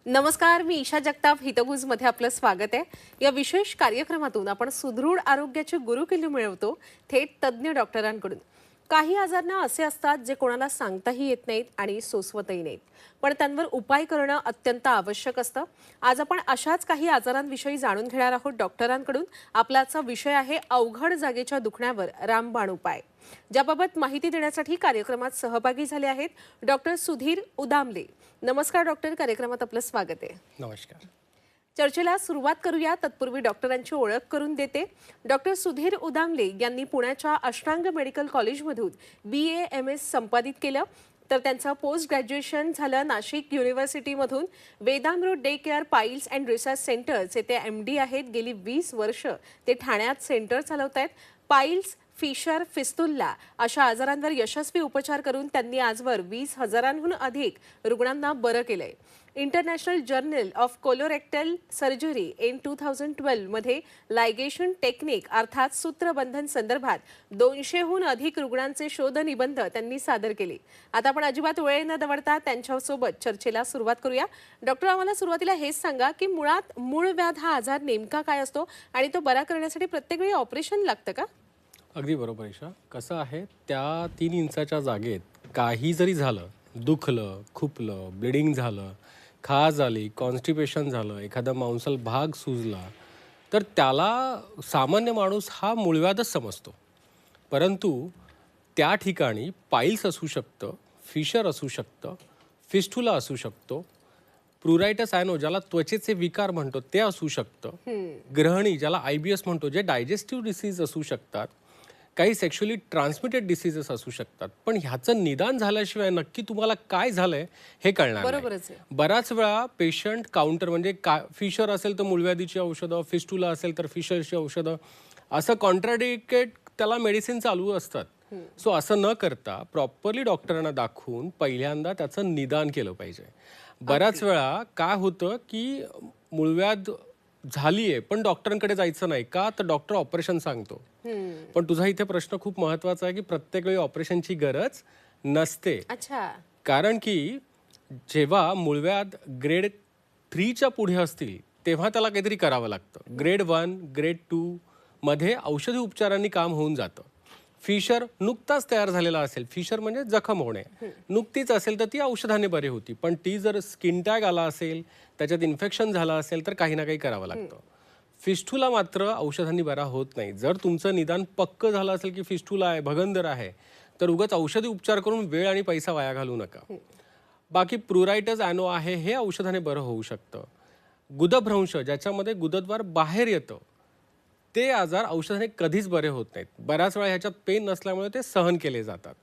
नमस्कार, मी ईशा जगताप. हितगुजमध्ये आपलं स्वागत आहे. या विशेष कार्यक्रमातून आपण सुदृढ आरोग्याची गुरुकिल्ली मिळवतो थेट तज्ज्ञ डॉक्टरांकडून. काही आजारना असे असतात जे कोणाला सांगताही येत नाहीत आणि सोसवतही नाहीत, पण त्यांवर उपाय करणं अत्यंत आवश्यक असतं. आज आपण अशाच काही आजारांविषयी जाणून घेणार आहोत डॉक्टरांकडून. आपला आजचा विषय आहे अवघड जागेच्या दुखण्यावर रामबाण उपाय. ज्याबाबत माहिती देण्यासाठी कार्यक्रमात सहभागी झाले आहेत डॉक्टर सुधीर उदामले. नमस्कार डॉक्टर, कार्यक्रमात आपलं स्वागत आहे. नमस्कार. चर्चेला सुरुवात करूया. तत्पूर्वी डॉक्टरांची ओळख करून देते. डॉक्टर सुधीर उदामले यांनी पुण्याच्या अष्टांग मेडिकल कॉलेजमधून BA-MS संपादित केलं, तर त्यांचं पोस्ट ग्रॅज्युएशन झालं नाशिक युनिव्हर्सिटीमधून. Vedamrut day care piles and research centres येथे MD आहेत. गेली 20 वर्ष ते ठाण्यात सेंटर चालवत आहेत. पाईल्स, फिशर, फिस्तुल्ला अशा आजारांवर यशस्वी उपचार करून त्यांनी आजवर 20,000हून अधिक रुग्णांना बरं केलंय. International journal of colorectal surgery in 2012 मध्ये लायगेशन टेक्निक अर्थात सूत्रबंधन संदर्भात 200हून अधिक रुग्णांचे शोध निबंध त्यांनी सादर केले. आता आपण अजिबात वेळ न दवडता त्यांच्यासोबत चर्चेला सुरुवात करूया. डॉक्टर, आम्हाला सुरुवातीला हेच सांगा की मुळात मूळव्याध हा आजार नेमका काय असतो आणि तो बरा करण्यासाठी प्रत्येक वेळी ऑपरेशन लागतं का? अगदी बरोबर ईशा. कसं आहे, त्या 3 इंचाच्या जागेत काही जरी झालं, दुखलं, खुपलं, ब्लिडिंग झालं, खाज आली, कॉन्स्टिपेशन झालं, एखादा मांसल भाग सुजला, तर त्याला सामान्य माणूस हा मूळव्याधच समजतो. परंतु त्या ठिकाणी पाईल्स असू शकतं, फिशर असू शकतं, फिस्टुला असू शकतो, प्रुरायटस ॲनो ज्याला त्वचेचे विकार म्हणतो ते असू शकतं, ग्रहणी ज्याला IBS म्हणतो जे डायजेस्टिव्ह डिसीज असू शकतात, काही सेक्शुअली ट्रान्समिटेड डिसीजेस असू शकतात. पण ह्याचं निदान झाल्याशिवाय नक्की तुम्हाला काय झालंय हे कळणार बरोबरच नाही. आहे. बराच वेळा पेशंट काउंटर म्हणजे फिशर असेल तर मूळव्याधीची औषधं, फिस्टुला असेल तर फिशरची औषधं, असं कॉन्ट्राडिकेट त्याला मेडिसिन चालू असतात. सो असं न करता प्रॉपरली डॉक्टरांना दाखवून पहिल्यांदा त्याचं निदान केलं पाहिजे. बऱ्याच वेळा काय होतं की मूळव्याध झालीये पण डॉक्टरांकडे जायचं नाही का, तर डॉक्टर ऑपरेशन सांगतो. पण तुझा इथे प्रश्न खूप महत्वाचा आहे की प्रत्येक वेळी ऑपरेशनची गरज नसते. अच्छा. कारण की जेव्हा मूळव्याध ग्रेड 3च्या पुढे असतील तेव्हा त्याला काहीतरी करावं लागतं. ग्रेड 1, ग्रेड 2 मध्ये औषधी उपचारांनी काम होऊन जातं. फिशर नुकताच तयार झालेला असेल, फिशर म्हणजे जखम होणे, नुकतीच असेल तर ती औषधाने बरी होती. पण ती जर स्किन टॅग आला असेल, त्याच्यात इन्फेक्शन झालं असेल तर काही ना काही करावं लागतं. फिस्टुला मात्र औषधांनी बरा होत नाही. जर तुमचं निदान पक्क झालं असेल की फिस्टुला आहे, भगंदर आहे, तर उगाच औषधी उपचार करून वेळ आणि पैसा वाया घालू नका. बाकी प्रुरायटस ॲनो आहे, हे औषधाने बरं होऊ शकतं. गुदभ्रंश ज्याच्यामध्ये गुदद्वार बाहेर येतं, ते आजार औषधाने कधीच बरे होत नाहीत. बऱ्याच वेळा ह्याच्यात पेन नसल्यामुळे ते सहन केले जातात.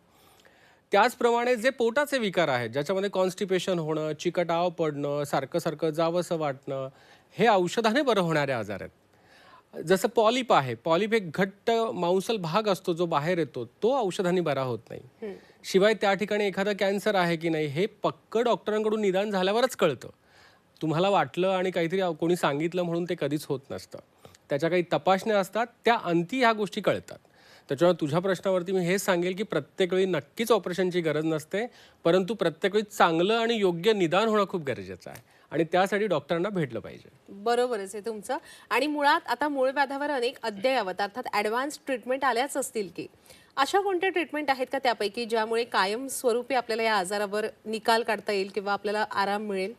त्याचप्रमाणे जे पोटाचे विकार आहेत, ज्याच्यामध्ये कॉन्स्टिपेशन होणं, चिकटाव पडणं, सारखं सारखं जावंसं वाटणं, हे औषधाने बरं होणारे आजार आहेत. जसं पॉलिप आहे, पॉलिप एक घट्ट मांसल भाग असतो जो बाहेर येतो, तो औषधाने बरा होत नाही. शिवाय त्या ठिकाणी एखादा कॅन्सर आहे की नाही हे पक्क डॉक्टरांकडून निदान झाल्यावरच कळतं. तुम्हाला वाटलं आणि काहीतरी कोणी सांगितलं म्हणून ते कधीच होत नसतं. त्याच्या काही तपासण्या असतात, त्या अंती ह्या गोष्टी कळतात. त्याच्यामुळे तुझ्या प्रश्नावरती मी हेच सांगेल की प्रत्येक वेळी नक्कीच ऑपरेशनची गरज नसते, परंतु प्रत्येक वेळी चांगलं आणि योग्य निदान होणं खूप गरजेचं आहे आणि त्यासाठी डॉक्टरांना भेटलं पाहिजे. बरोबरच आहे तुमचं. आणि मुळात आता मूळव्याधावर अनेक अद्ययावत अर्थात ॲडव्हान्स ट्रीटमेंट आल्याच असतील की अशा कोणत्या ट्रीटमेंट आहेत का त्यापैकी ज्यामुळे कायम स्वरूपी आपल्याला या आजारावर निकाल काढता येईल किंवा आपल्याला आराम मिळेल?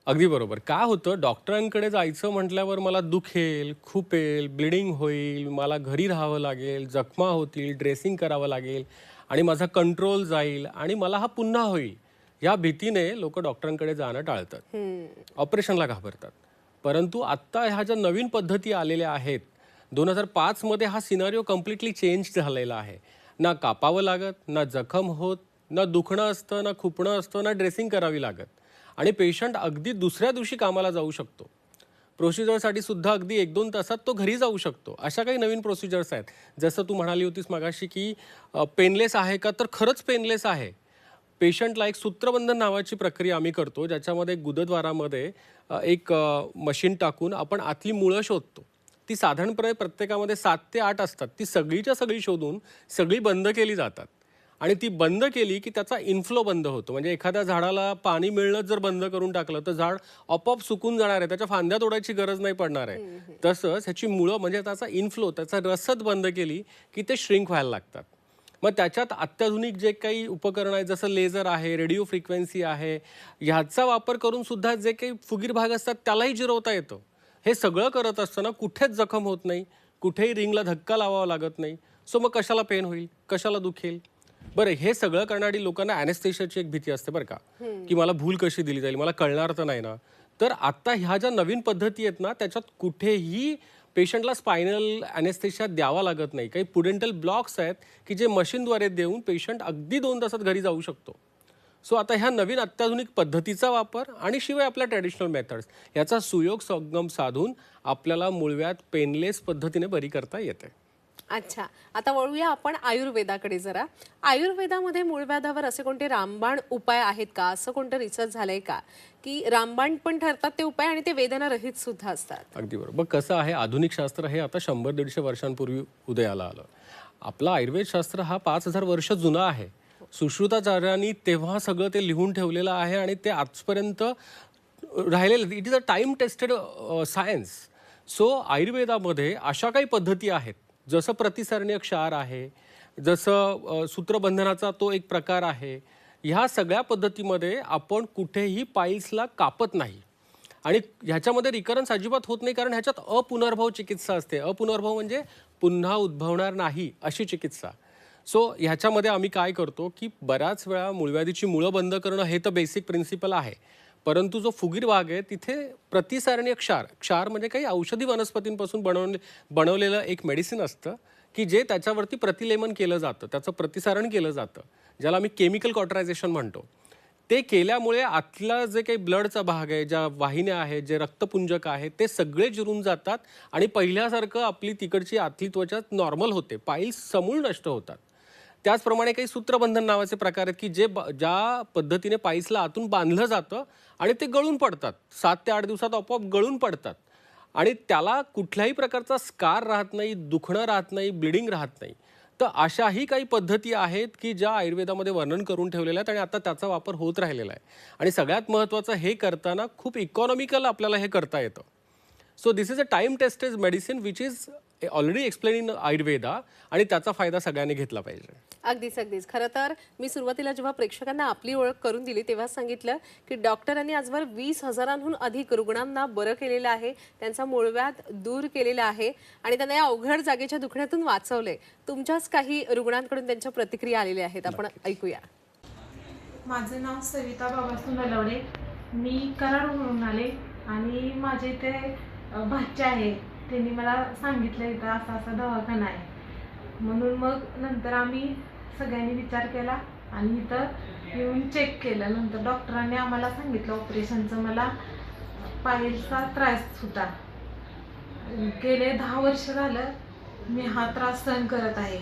अगदी बरोबर. काय होतं, डॉक्टरांकडे जायचं म्हटल्यावर मला दुखेल, खुपेल, ब्लिडिंग होईल, मला घरी राहावं लागेल, जखमा होतील, ड्रेसिंग करावं लागेल आणि माझा कंट्रोल जाईल आणि मला हा पुन्हा होईल, या भीतीने लोक डॉक्टरांकडे जाणं टाळतात, ऑपरेशनला घाबरतात. परंतु आत्ता ह्या ज्या नवीन पद्धती आलेल्या आहेत, 2005 मध्ये हा सिनारिओ कम्प्लिटली चेंज झालेला आहे. ना कापावं लागत, ना जखम होत, ना दुखणं असतं, ना खुपणं असतं, ना ड्रेसिंग करावी लागत आणि पेशंट अगदी दुसऱ्या दिवशी कामाला जाऊ शकतो. प्रोसिजरसाठी सुद्धा अगदी 1-2 तासात तो घरी जाऊ शकतो. अशा काही नवीन प्रोसिजर्स आहेत. जसं तू म्हणाली होतीस मगाशी की पेनलेस आहे का, तर खरंच पेनलेस आहे. पेशंटला एक सूत्रबंधन नावाची प्रक्रिया आम्ही करतो, ज्याच्यामध्ये गुदद्वारामध्ये एक मशीन टाकून आपण आतली मुळं शोधतो. ती साधारणपणे प्रत्येकामध्ये 7 ते 8 असतात. ती सगळीच्या सगळी शोधून सगळी बंद केली जातात आणि ती बंद केली की त्याचा इन्फ्लो बंद होतो. म्हणजे एखाद्या झाडाला पाणी मिळणं जर बंद करून टाकलं तर झाड आपोआप सुकून जाणार आहे, त्याच्या फांद्या तोडायची गरज नाही पडणार आहे. तसंच ह्याची मुळं म्हणजे त्याचा इन्फ्लो, त्याचा रसद बंद केली की ते श्रिंक व्हायला लागतात. मग त्याच्यात अत्याधुनिक जे काही उपकरण आहे, जसं लेझर आहे, रेडिओ फ्रिक्वेन्सी आहे, ह्याचा वापर करून सुद्धा जे काही फुगीर भाग असतात त्यालाही जिरवता येतं. हे सगळं करत असताना कुठेच जखम होत नाही, कुठेही रिंगला धक्का लावावा लागत नाही. सो मग कशाला पेन होईल, कशाला दुखेल? बरं, हे सगळं करणारी लोकांना अॅनेस्थेशियाची एक भीती असते बरं का, की मला भूल कशी दिली जाईल, मला कळणार तर नाही ना. तर आता ह्या ज्या नवीन पद्धती आहेत ना, त्याच्यात कुठेही पेशंटला स्पायनल अॅनेस्थेशिया द्यावा लागत नाही. काही पुडेंटल ब्लॉक्स आहेत की जे मशीनद्वारे देऊन पेशंट अगदी 2 तासात घरी जाऊ शकतो. सो आता ह्या नवीन अत्याधुनिक पद्धतीचा वापर आणि शिवाय आपल्या ट्रॅडिशनल मेथड्स याचा सुयोग संगम साधून आपल्याला मूळव्याध पेनलेस पद्धतीने बरी करता येते. अच्छा, आता वळूया आपण आयुर्वेदाकडे जरा. आयुर्वेदामध्ये मूळव्याधावर असे कोणते रामबाण उपाय आहेत का? असं कोणतं रिसर्च झालंय का की रामबाण पण ठरतात ते उपाय आणि ते वेदना रहित सुद्धा असतात? अगदी बरोबर. कसं आहे, आधुनिक शास्त्र हे आता 100-150 वर्षांपूर्वी उदयाला आलं. आपलं आयुर्वेद शास्त्र हा 5000 वर्ष जुना आहे. सुश्रुताचार्यांनी तेव्हा सगळं ते लिहून ठेवलेलं आहे आणि ते आजपर्यंत राहिलेलं. It is a time tested science. So आयुर्वेदामध्ये अशा काही पद्धती आहेत, जसं प्रतिसरणीय क्षार आहे, जसं सूत्रबंधनाचा तो एक प्रकार आहे. ह्या सगळ्या पद्धतीमध्ये आपण कुठेही पाईल्सला कापत नाही आणि ह्याच्यामध्ये रिकरन्स अजिबात होत नाही, कारण ह्याच्यात अपुनर्भव चिकित्सा असते. अपुनर्भव म्हणजे पुन्हा उद्भवणार नाही अशी चिकित्सा. सो ह्याच्यामध्ये आम्ही काय करतो की बऱ्याच वेळा मूळव्याधीची मुळं बंद करणं हे तर बेसिक प्रिन्सिपल आहे, परंतु जो फुगीर भाग आहे तिथे प्रतिसारणीय क्षार, क्षार म्हणजे काही औषधी वनस्पतींपासून बनवलेलं एक मेडिसिन असतं की जे त्याच्यावरती प्रतिलेमन केलं जातं, त्याचं प्रतिसारण केलं जातं, ज्याला आम्ही केमिकल कॉटरायझेशन म्हणतो. ते केल्यामुळे आतला जे काही ब्लडचा भाग आहे, ज्या वाहिन्या आहेत, जे रक्तपुंजक आहे, ते सगळे जिरून जातात आणि पहिल्यासारखं आपली तिकडची आतली त्वचा नॉर्मल होते, पाईल्स समूळ नष्ट होतात. त्याचप्रमाणे काही सूत्रबंधन नावाचे प्रकार आहेत की जे ज्या पद्धतीने पाईल्सला आतून बांधलं जातं आणि ते गळून पडतात, 7 ते 8 दिवसात आपोआप गळून पडतात आणि त्याला कुठल्याही प्रकारचा स्कार राहत नाही, दुखणं राहत नाही, ब्लिडिंग राहत नाही. तर अशाही काही पद्धती आहेत की ज्या आयुर्वेदामध्ये वर्णन करून ठेवलेल्या आहेत आणि आता त्याचा वापर होत राहिलेला आहे. आणि सगळ्यात महत्त्वाचं, हे करताना खूप इकॉनॉमिकल आपल्याला हे करता येतं. So this is a time tested medicine which is already explain in Ayurveda आणि त्याचा फायदा सगळ्यांनी घेतला पाहिजे. अगदीच अगदीच. खरं तर मी सुरुवातीला जेव्हा प्रेक्षकांना आपली ओळख करून दिली तेव्हा सांगितलं की डॉक्टरांनी आजवर 20,000हून अधिक रुग्णांना बरं केलेलं आहे, त्यांचा मूळव्याध दूर केलेला आहे आणि त्यांना या अवघड जागेच्या दुखण्यातून वाचवलंय. तुमच्याच काही रुग्णांकडून त्यांच्या प्रतिक्रिया आलेल्या आहेत, आपण ऐकूया. माझं नाव सविता बाबासू नलवडे. मी कराडवरून आले आणि माझे इथे भाचे आहे, त्यांनी मला सांगितलं इथं असा असा दवाखाना आहे म्हणून. मग नंतर आम्ही सगळ्यांनी विचार केला आणि इथं येऊन चेक केलं. नंतर डॉक्टरांनी आम्हाला सांगितलं ऑपरेशनचं. मला पायलचा त्रास होता, गेले 10 वर्ष झालं मी हा त्रास सहन करत आहे.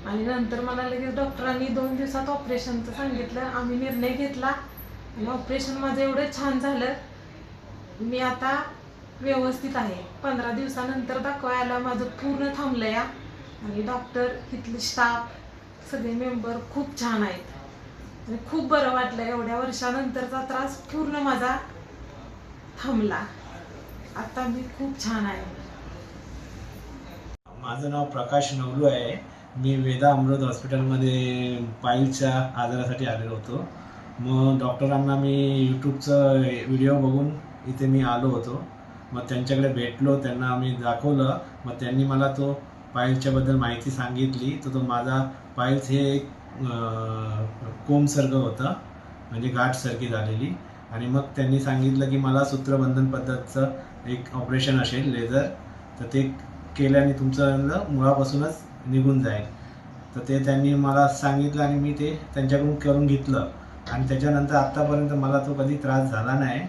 आणि नंतर मला लगेच डॉक्टरांनी 2 दिवसात ऑपरेशनचं सांगितलं. आम्ही निर्णय घेतला आणि ऑपरेशन माझं एवढं छान झालं, मी आता व्यवस्थित आहे. 15 दिवसानंतर दाखवायला माझं पूर्ण थांबलं या. आणि डॉक्टर, तिथले स्टाफ, सगळे मेंबर खूप छान आहेत आणि खूप बरं वाटलं. एवढ्या वर्षानंतरचा त्रास पूर्ण माझा थांबला. आता मी खूप छान आहे. माझं नाव प्रकाश नवलू आहे. मी वेदा अमृत हॉस्पिटलमध्ये पाईल्सच्या आजारासाठी आलेलो होतो. मग डॉक्टरांना मी यूट्यूबचं व्हिडिओ बघून इथे मी आलो होतो. मग त्यांच्याकडे भेटलो, त्यांना आम्ही दाखवलं. मग त्यांनी मला तो पाईल्सच्याबद्दल माहिती सांगितली. तर तो माझा पाईल्स हे एक कोंबसारखं होतं, म्हणजे गाठसारखी झालेली. आणि मग त्यांनी सांगितलं की मला सूत्रबंधन पद्धतीचं एक ऑपरेशन असेल, लेझर, तर ते केल्याने तुमचं मुळापासूनच निघून जाईल. तर ते त्यांनी मला सांगितलं आणि मी ते त्यांच्याकडून करून घेतलं. आणि त्याच्यानंतर आत्तापर्यंत मला तो कधी त्रास झाला नाही.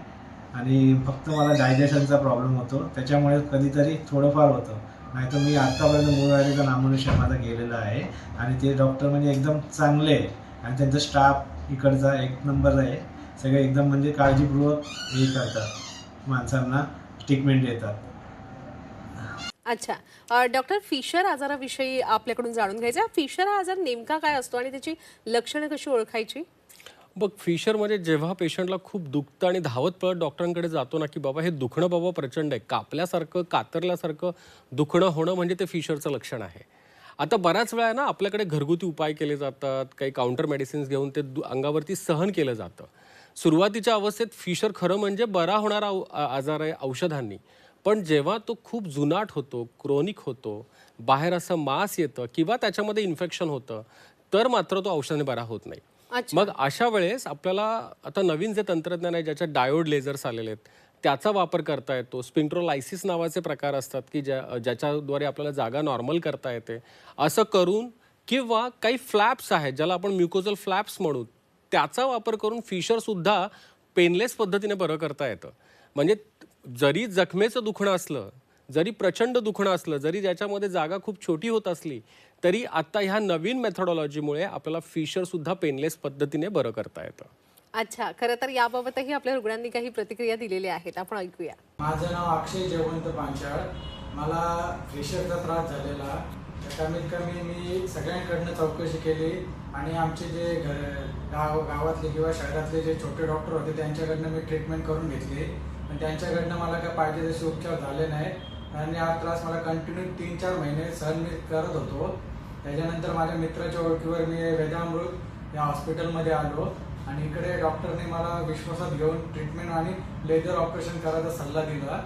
आणि फक्त मला डायजेशनचा प्रॉब्लेम होतो, त्याच्यामुळे कधीतरी थोडंफार होतं. नाहीतर मी आत्तापर्यंत मूळव्याधीचा नामोनिशाण माझा गेलेला आहे. आणि ते डॉक्टर म्हणजे एकदम चांगले आहे आणि त्यांचा स्टाफ इकडचा एक नंबर आहे. सगळे एकदम म्हणजे काळजीपूर्वक हे करतात, माणसांना ट्रीटमेंट देतात. अच्छा, डॉक्टर, फिशर आजाराविषयी आपल्याकडून जाणून घ्यायचं. फिशर हा आजार नेमका काय असतो आणि त्याची लक्षणं कशी ओळखायची? बघ, फिशरमध्ये जेव्हा पेशंटला खूप दुखतं आणि धावत पळत डॉक्टरांकडे जातो ना, की बाबा हे दुखणं बाबा प्रचंड आहे, कापल्यासारखं कातरल्यासारखं दुखणं होणं म्हणजे ते फिशरचं लक्षण आहे. आता बऱ्याच वेळा ना आपल्याकडे घरगुती उपाय केले जातात, काही काउंटर मेडिसिन्स घेऊन ते अंगावरती सहन केलं जातं. सुरुवातीच्या अवस्थेत फिशर खरं म्हणजे बरा होणारा आजार आहे औषधांनी. पण जेव्हा तो खूप जुनाट होतो, क्रोनिक होतो, बाहेर असं मांस येतं किंवा त्याच्यामध्ये इन्फेक्शन होतं, तर मात्र तो औषधाने बरा होत नाही. अच्छा. मग अशा वेळेस आपल्याला आता नवीन जे तंत्रज्ञान आहे, ज्याच्यात डायोड लेझर्स आलेले आहेत, त्याचा वापर करता येतो. स्पिंक्ट्रोलायसिस नावाचे प्रकार असतात की ज्याच्याद्वारे आपल्याला जागा नॉर्मल करता येते. असं करून किंवा काही फ्लॅप्स आहेत ज्याला आपण म्युकोझल फ्लॅप्स म्हणू, त्याचा वापर करून फिशरसुद्धा पेनलेस पद्धतीने बरं करता येतं. म्हणजे जरी जखमेचं दुखणं असलं, जरी प्रचंड दुखणं असलं, जरी ज्याच्यामध्ये जागा खूप छोटी होत असली, तरी आता ह्या नवीन मेथडॉलॉजीमुळे आपल्याला फिशरसुद्धा पेनलेस पद्धतीने बरं करता येतं. अच्छा, खरं तर याबाबतही आपल्या रुग्णांनी काही प्रतिक्रिया दिलेल्या आहेत, आपण ऐकूया. माझं नाव अक्षय जयवंत पांचाळ. मला फिशरचा त्रास झालेला. तर कमीत कमी मी सगळ्यांकडनं चौकशी केली आणि आमचे जे गावातले किंवा शहरातले जे छोटे डॉक्टर होते त्यांच्याकडनं मी ट्रीटमेंट करून घेतली. पण त्यांच्याकडनं मला काय पाहिजे तसे उपचार झाले नाही आणि हा त्रास मला कंटिन्यू 3-4 महिने सहन मी करत होतो. त्याच्यानंतर माझ्या मित्राच्या ओळखीवर मी वेदामृत या हॉस्पिटलमध्ये आलो आणि इकडे डॉक्टरने मला विश्वासात घेऊन ट्रीटमेंट आणि लेझर ऑपरेशन करायचा सल्ला दिला.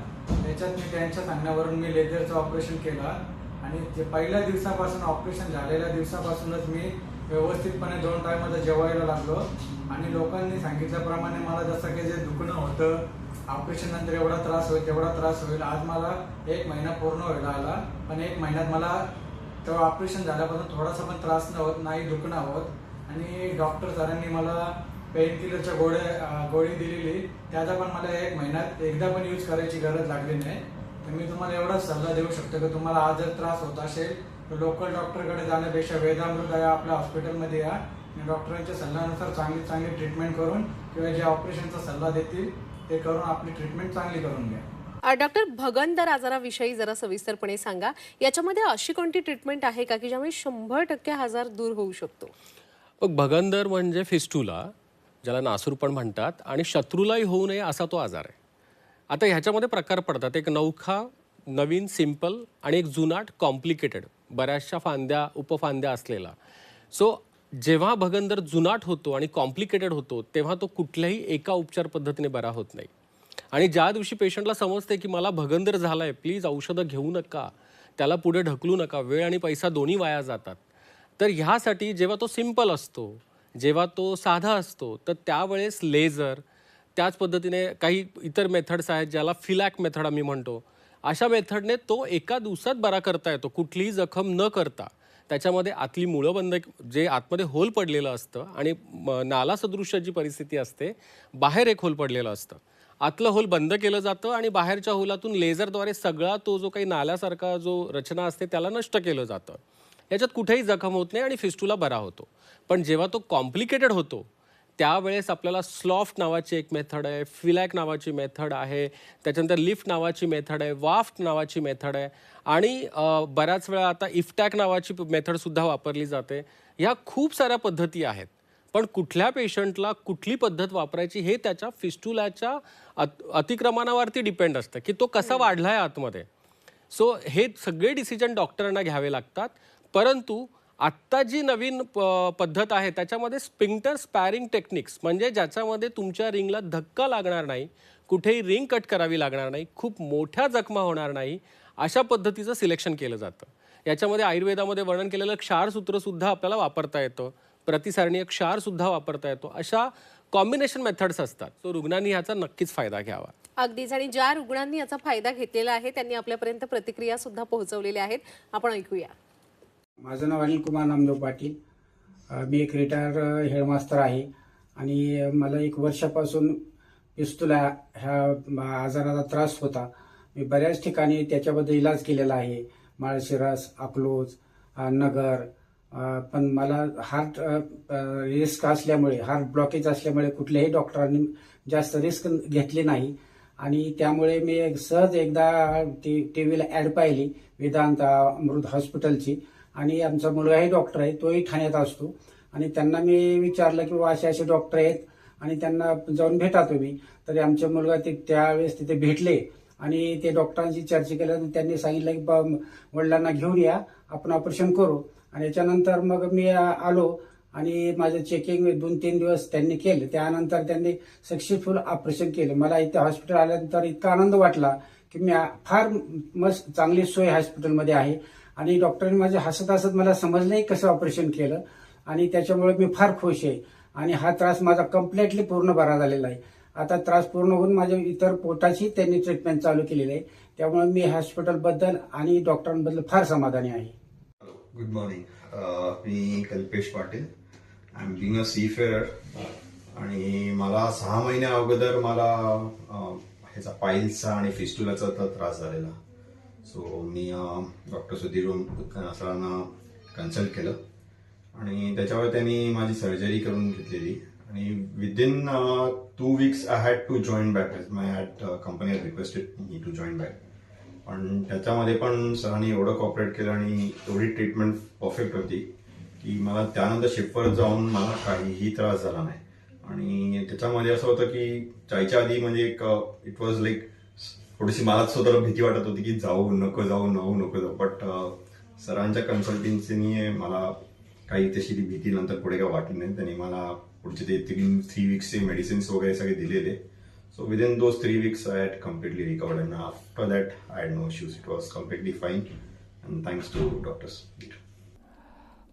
त्याच्यात मी त्यांच्या सांगण्यावरून मी लेझरचं ऑपरेशन केला आणि ते पहिल्या दिवसापासून, ऑपरेशन झालेल्या दिवसापासूनच मी व्यवस्थितपणे 2 टायमाचं जेवायला लागलो आणि लोकांनी सांगितल्याप्रमाणे मला जसं की जे दुखणं होतं, ऑपरेशन नंतर एवढा त्रास होईल तेवढा त्रास होईल, आज मला 1 महिना पूर्ण व्हायला आला. पण 1 महिन्यात मला तेव्हा ऑपरेशन झाल्यापासून थोडासा पण त्रास नाही, दुखणं होत. आणि डॉक्टर सरांनी मला पेन किलरच्या गोळी दिलेली, त्याचा पण मला 1 महिन्यात एकदा पण यूज करायची गरज लागली नाही. तर मी तुम्हाला एवढाच सल्ला देऊ शकतो की तुम्हाला आज जर त्रास होत असेल तर लोकल डॉक्टरकडे जाण्यापेक्षा वेदामृत या आपल्या हॉस्पिटलमध्ये या आणि डॉक्टरांच्या सल्ल्यानुसार चांगली ट्रीटमेंट करून किंवा जे ऑपरेशनचा सल्ला देतील ते करून आपली ट्रीटमेंट चांगली करून घ्या. डॉक्टर, भगंदर आजाराविषयी जरा सविस्तरपणे सांगा. याच्यामध्ये अशी कोणती ट्रीटमेंट आहे का की ज्यामुळे 100% हा आजार दूर होऊ शकतो? मग भगंदर म्हणजे फिस्टुला, ज्याला नासूर पण म्हणतात, आणि शत्रूलाही होऊ नये असा तो आजार आहे. आता ह्याच्यामध्ये प्रकार पडतात. एक नवखा, नवीन, सिम्पल आणि एक जुनाट, कॉम्प्लिकेटेड, बऱ्याचशा फांद्या उपफांद्या असलेला. सो जेव्हा भगंदर जुनाट होतो आणि कॉम्प्लिकेटेड होतो तेव्हा तो कुठल्याही एका उपचार पद्धतीने बरा होत नाही. आणि ज्या दिवशी पेशंटला समजते की मला भगंदर झालाय, प्लीज औषधं घेऊ नका, त्याला पुढे ढकलू नका, वेळ आणि पैसा दोन्ही वाया जातात. तर ह्यासाठी जेव्हा तो सिम्पल असतो, जेव्हा तो साधा असतो, तर त्यावेळेस लेझर, त्याच पद्धतीने काही इतर मेथड्स आहेत ज्याला फिलॅक मेथड आम्ही म्हणतो, अशा मेथडने तो एका दिवसात बरा करता येतो, कुठलीही जखम न करता. त्याच्यामध्ये आतली मुळं बंद, जे आतमध्ये होल पडलेलं असतं आणि नाला सदृश्य जी परिस्थिती असते, बाहेर एक होल पडलेलं असतं, आतलं होल बंद केलं जातं आणि बाहेरच्या होलातून लेझरद्वारे सगळा तो जो काही नाल्यासारखा जो रचना असते त्याला नष्ट केलं जातं. याच्यात कुठेही जखम होत नाही आणि फिस्टुला बरा होतो. पण जेव्हा तो कॉम्प्लिकेटेड होतो त्यावेळेस आपल्याला स्लॉफ्ट नावाची एक मेथड आहे, फिलॅक नावाची मेथड आहे, त्याच्यानंतर लिफ्ट नावाची मेथड आहे, वाफ्ट नावाची मेथड आहे आणि बऱ्याच वेळा आता इफ्टॅक नावाची मेथडसुद्धा वापरली जाते. ह्या खूप साऱ्या पद्धती आहेत. पण कुठल्या पेशंटला कुठली पद्धत वापरायची हे त्याच्या फिस्टुलाच्या अतिक्रमणावरती डिपेंड असतं की तो कसा वाढला आहे आतमध्ये. सो हे सगळे डिसिजन डॉक्टरांना घ्यावे लागतात. परंतु आत्ता जी नवीन पद्धत आहे त्याच्यामध्ये स्पिंक्टर स्पॅरिंग टेक्निक्स, म्हणजे ज्याच्यामध्ये तुमच्या रिंगला धक्का लागणार नाही, कुठेही रिंग कट करावी लागणार नाही, खूप मोठ्या जखमा होणार नाही, अशा पद्धतीचं सिलेक्शन केलं जातं. याच्यामध्ये आयुर्वेदामध्ये वर्णन केलेलं क्षारसूत्रसुद्धा आपल्याला वापरता येतं, प्रतिसारणीय क्षारसुद्धा वापरता येतो. अशा कॉम्बिनेशन मेथड्स असतात. तो रुग्णांनी ह्याचा नक्कीच फायदा घ्यावा. अगदीच. आणि ज्या रुग्णांनी याचा फायदा घेतलेला आहे त्यांनी आपल्यापर्यंत प्रतिक्रिया सुद्धा पोहोचवलेल्या आहेत, आपण ऐकूया. माझं नाव अनिल कुमार नामदेव पाटील. मी एक रिटायर हेडमास्टर आहे आणि मला 1 वर्षापासून फिस्टुला ह्या आजाराचा त्रास होता. मी बऱ्याच ठिकाणी त्याच्याबद्दल इलाज केलेला आहे, माळशिरस, अकलूज, नगर. पण मला हार्ट रिस्क असल्यामुळे, हार्ट ब्लॉकेज असल्यामुळे कुठल्याही डॉक्टरांनी जास्त रिस्क घेतली नाही आणि त्यामुळे मी सहज एकदा टी व्हीला ॲड पाहिली वेदांत अमृत हॉस्पिटलची. आणि आमचा मुलगाही डॉक्टर आहे, तोही ठाण्यात असतो. आणि त्यांना मी विचारलं की असे असे डॉक्टर आहेत आणि त्यांना जाऊन भेटा तुम्ही. तरी आमचा मुलगा त्यावेळेस तिथे भेटले आणि ते डॉक्टरांशी चर्चा केल्यानंतर त्यांनी सांगितलं की वडिलांना घेऊन या, आपण ऑपरेशन करू. आणि याच्यानंतर मग मी आलो आणि माझं चेकिंग 2-3 दिवस त्यांनी केलं. त्यानंतर त्यांनी सक्सेसफुल ऑपरेशन केलं. मला इथे हॉस्पिटल आल्यानंतर इतका आनंद वाटला की मी फार मस्त चांगली सोय हॉस्पिटलमध्ये आहे. आणि डॉक्टरांनी माझे हसत हसत मला समजलंही कसं ऑपरेशन केलं आणि त्याच्यामुळे मी फार खुश आहे. आणि हा त्रास माझा कम्प्लिटली पूर्ण बरा झालेला आहे. आता त्रास पूर्ण होऊन माझ्या इतर पोटाची त्यांनी ट्रीटमेंट चालू केलेली आहे. त्यामुळे मी हॉस्पिटलबद्दल आणि डॉक्टरांबद्दल फार समाधानी आहे. Good morning. मी Kalpesh Patil. I am being a seafarer. आणि मला 6 महिन्या अगोदर मला ह्याचा पाईल्सचा आणि फिस्टुलाचा त्रास झालेला. सो मी डॉक्टर सुधीर सरांना कन्सल्ट केलं आणि त्याच्यावर त्यांनी माझी सर्जरी करून घेतलेली. आणि within 2 weeks I had to join back. My company had requested me to join back. पण त्याच्यामध्ये पण सरांनी एवढं कॉपरेट केलं आणि एवढी ट्रीटमेंट परफेक्ट होती की मला त्यानंतर शिफ्टवर जाऊन मला काहीही त्रास झाला नाही. आणि त्याच्यामध्ये असं होतं की जायच्या आधी म्हणजे इट वॉज लाईक थोडीशी मला स्वतःला भीती वाटत होती की जाऊ नको जाऊ. बट सरांच्या कन्सल्टन्सीने मला काही तशी ती भीती नंतर पुढे काही वाटली नाही. त्यांनी मला पुढचे ते 3 weeks मेडिसिन्स वगैरे सगळे दिलेले. So within those 3 weeks, I had completely recovered, and after that, I had no issues. It was completely fine, and thanks to doctors.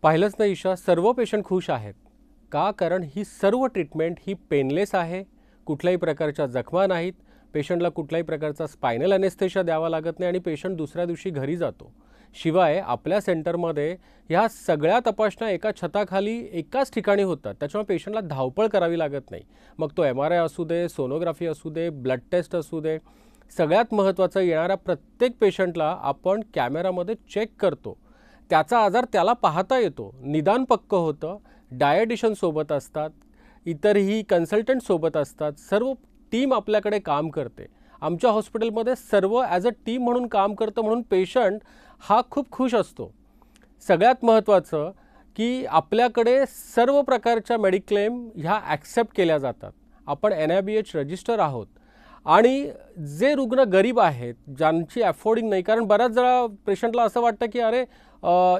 पाहिलंच ना ईशा, सर्व पेशंट खुश आहेत का? कारण ही सर्व ट्रीटमेंट ही पेनलेस आहे, कुठल्याही प्रकारच्या जखमा नाहीत, पेशंटला कुठल्याही प्रकारचा स्पायनल ॲनेस्थेशिया द्यावा लागत नाही आणि पेशंट दुसऱ्या दिवशी घरी जातो. शिवाय आपल्या सेंटरमध्ये ह्या सगळ्या तपासण्या एका छताखाली एकाच ठिकाणी होतात. त्याच्यामुळे पेशंटला धावपळ करावी लागत नाही. मग तो MRI असू दे, सोनोग्राफी असू दे, ब्लड टेस्ट असू दे, सगळ्यात महत्त्वाचं येणाऱ्या प्रत्येक पेशंटला आपण कॅमेरामध्ये चेक करतो. त्याचा आजार त्याला पाहता येतो, निदान पक्क होतं. डायटिशियन सोबत असतात, इतरही कन्सल्टंट सोबत असतात, सर्व टीम आपल्याकडे काम करते. आमच्या हॉस्पिटलमध्ये सर्व ॲज अ टीम म्हणून काम करतं, म्हणून पेशंट हा खूप खुश असतो. सगळ्यात महत्त्वाचं की आपल्याकडे सर्व प्रकारच्या मेडिक्लेम ह्या ॲक्सेप्ट केल्या जातात. आपण NIBH रजिस्टर आहोत. आणि जे रुग्ण गरीब आहेत, ज्यांची अफोर्डिंग नाही, कारण बऱ्याच वेळा पेशंटला असं वाटतं की अरे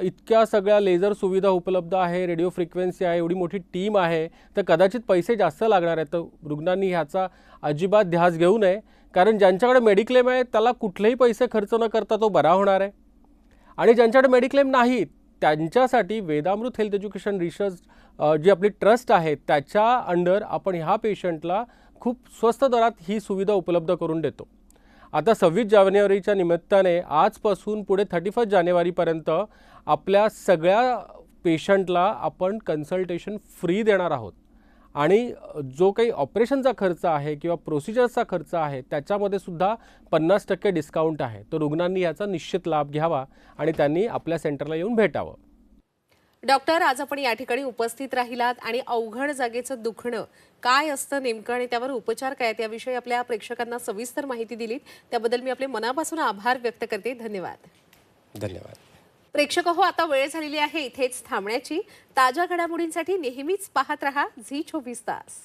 इतक्या सगळ्या लेझर सुविधा उपलब्ध आहे, रेडिओ फ्रिक्वेन्सी आहे, एवढी मोठी टीम आहे, तर कदाचित पैसे जास्त लागणार आहेत. तर रुग्णांनी ह्याचा अजिबात ध्यास घेऊ नये, कारण ज्यांच्याकडे मेडिक्लेम आहे त्याला कुठलेही पैसे खर्च न करता तो बरा होणार आहे. आणि ज्यांच्याकडे मेडिक्लेम नाहीत त्यांच्यासाठी वेदामृत हेल्थ एज्युकेशन रिसर्च जी आपली ट्रस्ट आहे त्याच्या अंडर आपण ह्या पेशंटला खूप स्वस्त दरात ही सुविधा उपलब्ध करून देतो. आता 26 जानेवारीच्या निमित्ताने आजपासून पुढे 31 जानेवारीपर्यंत आपल्या सगळ्या पेशंटला आपण कन्सल्टेशन फ्री देणार आहोत. आणि जो काही ऑपरेशनचा खर्च आहे किंवा प्रोसिजर्सचा खर्च आहे त्याच्यामध्ये सुद्धा 50% डिस्काउंट आहे. तर रुग्णांनी याचा निश्चित लाभ घ्यावा आणि त्यांनी आपल्या सेंटरला येऊन भेटावं. डॉक्टर, आज आपण या ठिकाणी उपस्थित राहिलात आणि अवघड जागेचं दुखणं काय असतं नेमकं आणि त्यावर उपचार काय याविषयी आपल्या प्रेक्षकांना सविस्तर माहिती दिलीत. त्याबद्दल मी आपले मनापासून आभार व्यक्त करते. धन्यवाद. धन्यवाद. प्रेक्षक हो, आता वेळ झालेली आहे इथेच थांबण्याची. ताज्या घडामोडींसाठी नेहमीच पाहत रहा झी 24 तास.